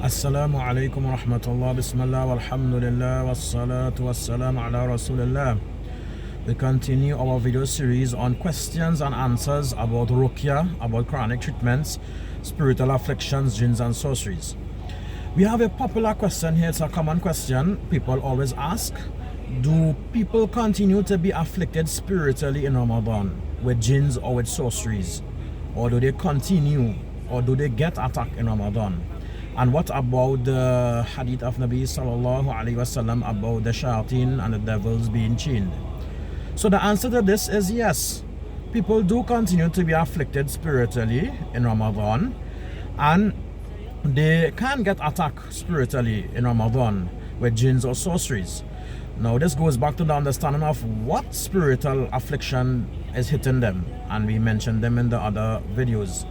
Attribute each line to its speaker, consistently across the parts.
Speaker 1: Assalamu alaikum wa rahmatullah, bismillah, walhamdulillah, wassalatu wassalamu ala rasulillah. We continue our video series on questions and answers about Ruqya, about Quranic treatments, spiritual afflictions, jins and sorceries. We have a popular question here, it's a common question people always ask. Do people continue to be afflicted spiritually in Ramadan with jins or with sorceries? Or do they continue, or do they get attacked in Ramadan? And what about the hadith of Nabi sallallahu alaihi wasallam about the shayateen and the devils being chained? So the answer to this is yes. People do continue to be afflicted spiritually in Ramadan, and they can get attacked spiritually in Ramadan with jins or sorceries. Now this goes back to the understanding of what spiritual affliction is hitting them, and we mentioned them in the other videos.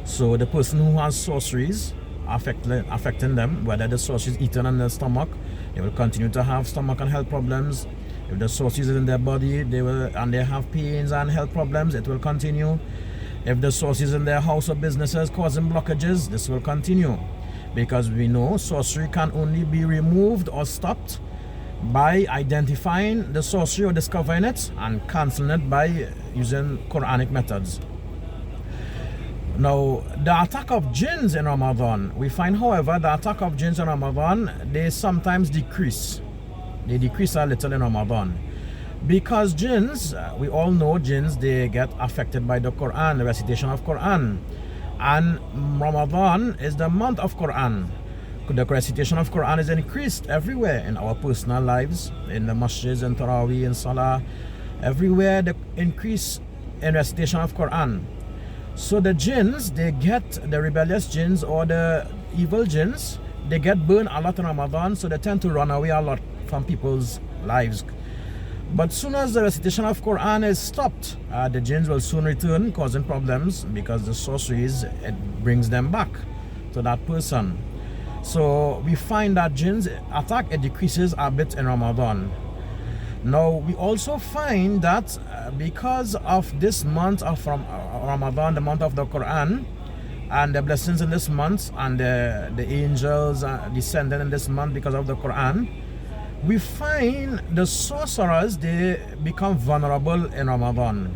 Speaker 1: So the person who has sorceries affecting them, whether the sorcery is eaten in their stomach, they will continue to have stomach and health problems. If the sorcery is in their body, they have pains and health problems, it will continue. If the sorcery is in their house or businesses causing blockages, this will continue, because we know sorcery can only be removed or stopped by identifying the sorcery or discovering it and cancelling it by using Quranic methods. Now, the attack of jins in Ramadan, we find, however, the attack of jins in Ramadan, they sometimes decrease. They decrease a little in Ramadan. Because jins, we all know jins, they get affected by the Quran, the recitation of Quran. And Ramadan is the month of Quran. The recitation of Quran is increased everywhere in our personal lives, in the masjids, in Taraweeh, in Salah, everywhere the increase in recitation of Quran. So the jins, they get, the rebellious jins or the evil jins, they get burned a lot in Ramadan, so they tend to run away a lot from people's lives. But soon as the recitation of Quran is stopped, the jins will soon return, causing problems, because the sorceries, it brings them back to that person. So we find that jins attack, it decreases a bit in Ramadan. Now we also find that because of this month of Ramadan, the month of the Quran, and the blessings in this month, and the angels descending in this month because of the Quran, we find the sorcerers, they become vulnerable in Ramadan.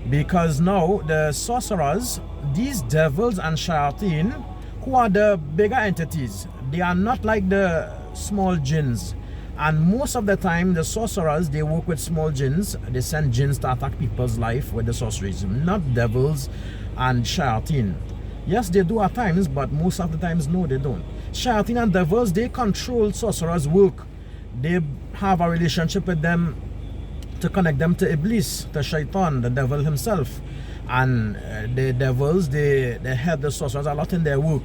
Speaker 1: Because now the sorcerers, these devils and shayateen, who are the bigger entities, they are not like the small jins. And most of the time, the sorcerers, they work with small jins. They send jins to attack people's life with the sorceries, not devils and shayateen. Yes, they do at times, but most of the times, no, they don't. Shayateen and devils, they control sorcerers' work. They have a relationship with them to connect them to Iblis, to Shaitan, the devil himself. And the devils, they help the sorcerers a lot in their work.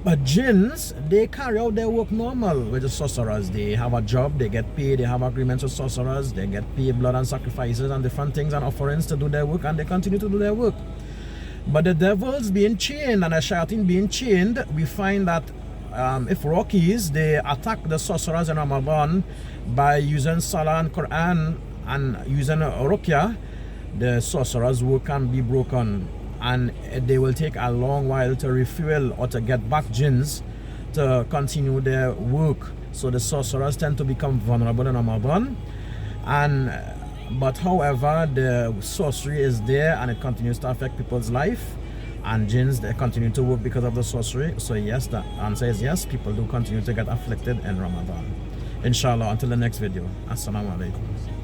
Speaker 1: But jins, they carry out their work normal with the sorcerers. They have a job, they get paid, they have agreements with sorcerers, they get paid blood and sacrifices and different things and offerings to do their work, and they continue to do their work. But the devils being chained and the shayateen being chained, we find that if Rockies, they attack the sorcerers in Ramadan by using Salah and Quran and using Ruqya, the sorcerers' work can be broken, and they will take a long while to refuel or to get back jins to continue their work. So the sorcerers tend to become vulnerable in Ramadan. But however, the sorcery is there and it continues to affect people's life, and jins, they continue to work because of the sorcery. So yes, the answer is yes, people do continue to get afflicted in Ramadan. Inshallah, until the next video. Assalamu alaikum.